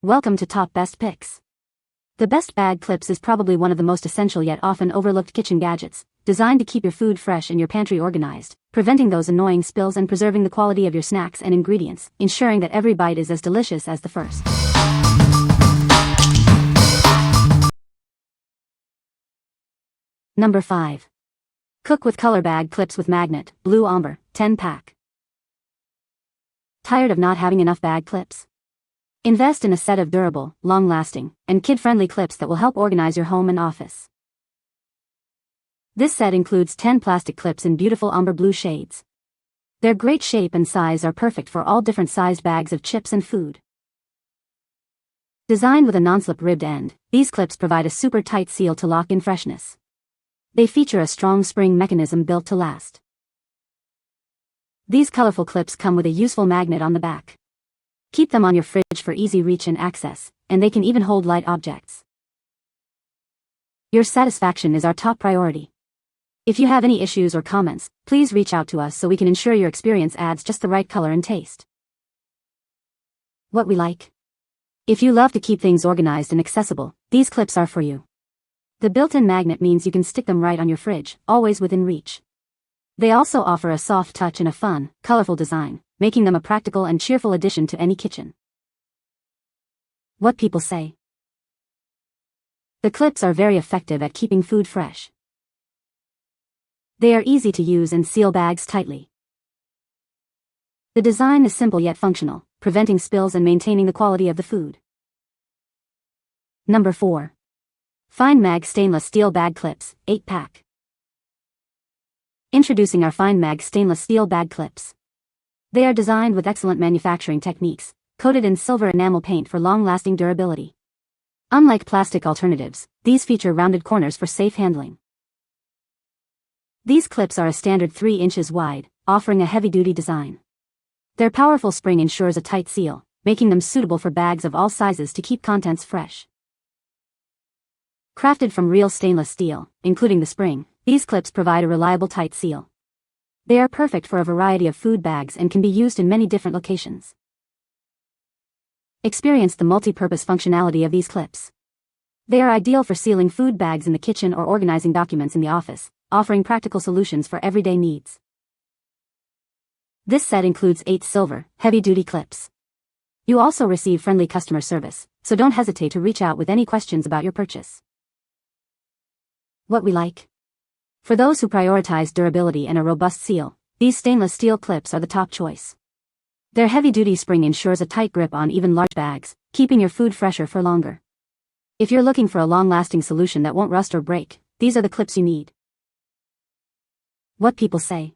Welcome to Top Best Picks. The best bag clips is probably one of the most essential yet often overlooked kitchen gadgets, designed to keep your food fresh and your pantry organized, preventing those annoying spills and preserving the quality of your snacks and ingredients, ensuring that every bite is as delicious as the first. Number 5. Cook with Color Bag Clips with Magnet, Blue Ombre, 10-pack. Tired of not having enough bag clips? Invest in a set of durable, long-lasting, and kid-friendly clips that will help organize your home and office. This set includes 10 plastic clips in beautiful umber blue shades. Their great shape and size are perfect for all different sized bags of chips and food. Designed with a non-slip ribbed end, these clips provide a super tight seal to lock in freshness. They feature a strong spring mechanism built to last. These colorful clips come with a useful magnet on the back. Keep them on your fridge for easy reach and access, and they can even hold light objects. Your satisfaction is our top priority. If you have any issues or comments, please reach out to us so we can ensure your experience adds just the right color and taste. What we like. If you love to keep things organized and accessible, these clips are for you. The built-in magnet means you can stick them right on your fridge, always within reach. They also offer a soft touch and a fun, colorful design, making them a practical and cheerful addition to any kitchen. What people say. The clips are very effective at keeping food fresh. They are easy to use and seal bags tightly. The design is simple yet functional, preventing spills and maintaining the quality of the food. Number 4. FINDMAG Stainless Steel Bag Clips, 8-pack. Introducing our FINDMAG Stainless Steel Bag Clips. They are designed with excellent manufacturing techniques, coated in silver enamel paint for long-lasting durability. Unlike plastic alternatives, these feature rounded corners for safe handling. These clips are a standard 3 inches wide, offering a heavy-duty design. Their powerful spring ensures a tight seal, making them suitable for bags of all sizes to keep contents fresh. Crafted from real stainless steel, including the spring, these clips provide a reliable tight seal. They are perfect for a variety of food bags and can be used in many different locations. Experience the multi-purpose functionality of these clips. They are ideal for sealing food bags in the kitchen or organizing documents in the office, offering practical solutions for everyday needs. This set includes 8 silver, heavy-duty clips. You also receive friendly customer service, so don't hesitate to reach out with any questions about your purchase. What we like. For those who prioritize durability and a robust seal, these stainless steel clips are the top choice. Their heavy-duty spring ensures a tight grip on even large bags, keeping your food fresher for longer. If you're looking for a long-lasting solution that won't rust or break, these are the clips you need. What people say.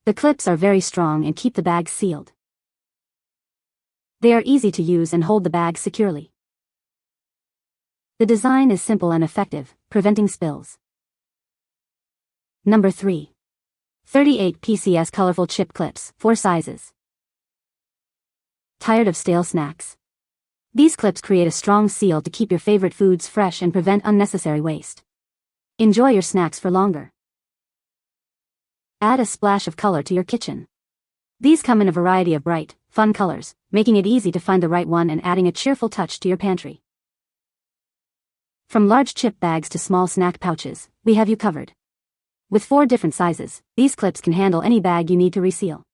The clips are very strong and keep the bags sealed. They are easy to use and hold the bags securely. The design is simple and effective, preventing spills. Number 3. 38 PCS Colorful Chip Clips, 4 sizes. Tired of stale snacks? These clips create a strong seal to keep your favorite foods fresh and prevent unnecessary waste. Enjoy your snacks for longer. Add a splash of color to your kitchen. These come in a variety of bright, fun colors, making it easy to find the right one and adding a cheerful touch to your pantry. From large chip bags to small snack pouches, we have you covered. With 4 different sizes, these clips can handle any bag you need to reseal.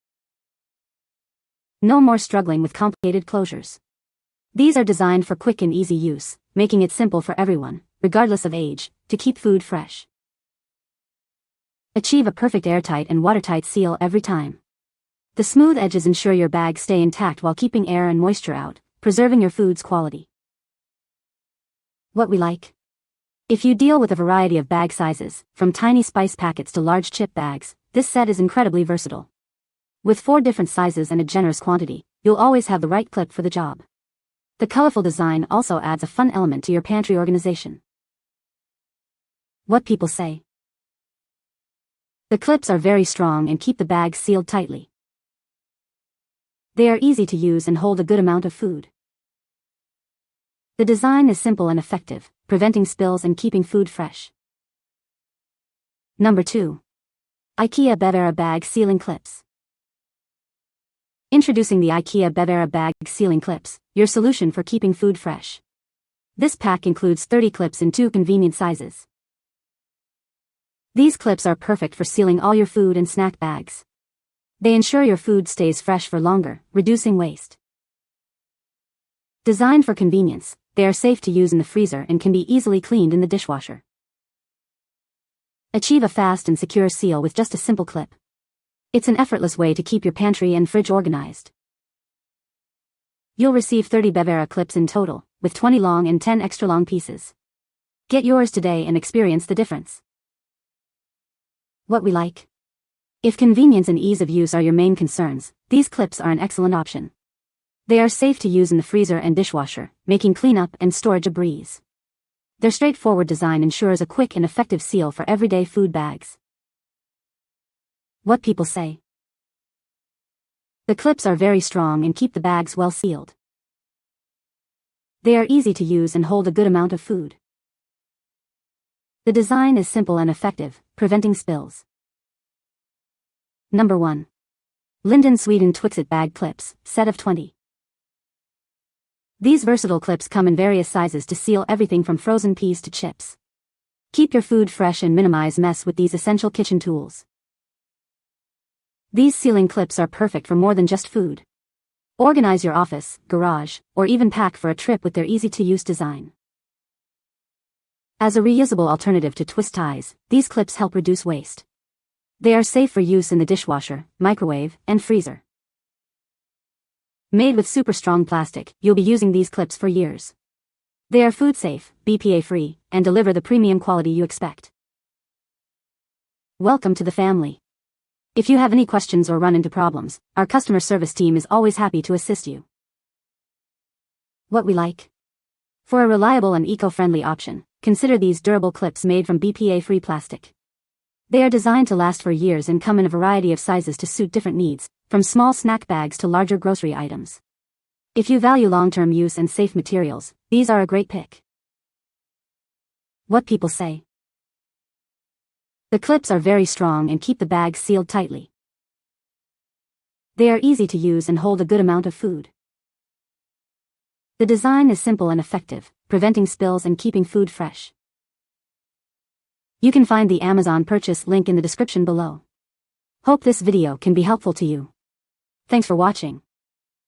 No more struggling with complicated closures. These are designed for quick and easy use, making it simple for everyone, regardless of age, to keep food fresh. Achieve a perfect airtight and watertight seal every time. The smooth edges ensure your bags stay intact while keeping air and moisture out, preserving your food's quality. What we like. If you deal with a variety of bag sizes, from tiny spice packets to large chip bags, this set is incredibly versatile. With 4 different sizes and a generous quantity, you'll always have the right clip for the job. The colorful design also adds a fun element to your pantry organization. What people say. The clips are very strong and keep the bags sealed tightly. They are easy to use and hold a good amount of food. The design is simple and effective, preventing spills and keeping food fresh. Number 2. Ikea Bevara Bag Sealing Clips. Introducing the Ikea Bevara Bag Sealing Clips, your solution for keeping food fresh. This pack includes 30 clips in 2 convenient sizes. These clips are perfect for sealing all your food and snack bags. They ensure your food stays fresh for longer, reducing waste. Designed for convenience, they are safe to use in the freezer and can be easily cleaned in the dishwasher. Achieve a fast and secure seal with just a simple clip. It's an effortless way to keep your pantry and fridge organized. You'll receive 30 Bevara clips in total, with 20 long and 10 extra long pieces. Get yours today and experience the difference. What we like. If convenience and ease of use are your main concerns, these clips are an excellent option. They are safe to use in the freezer and dishwasher, making cleanup and storage a breeze. Their straightforward design ensures a quick and effective seal for everyday food bags. What people say. The clips are very strong and keep the bags well sealed. They are easy to use and hold a good amount of food. The design is simple and effective, preventing spills. Number 1. Linden Sweden Twixit Bag Clips, set of 20. These versatile clips come in various sizes to seal everything from frozen peas to chips. Keep your food fresh and minimize mess with these essential kitchen tools. These sealing clips are perfect for more than just food. Organize your office, garage, or even pack for a trip with their easy-to-use design. As a reusable alternative to twist ties, these clips help reduce waste. They are safe for use in the dishwasher, microwave, and freezer. Made with super strong plastic, you'll be using these clips for years. They are food safe, BPA-free, and deliver the premium quality you expect. Welcome to the family. If you have any questions or run into problems, our customer service team is always happy to assist you. What we like. For a reliable and eco-friendly option, consider these durable clips made from BPA-free plastic. They are designed to last for years and come in a variety of sizes to suit different needs, from small snack bags to larger grocery items. If you value long-term use and safe materials, these are a great pick. What people say. The clips are very strong and keep the bags sealed tightly. They are easy to use and hold a good amount of food. The design is simple and effective, preventing spills and keeping food fresh. You can find the Amazon purchase link in the description below. Hope this video can be helpful to you. Thanks for watching.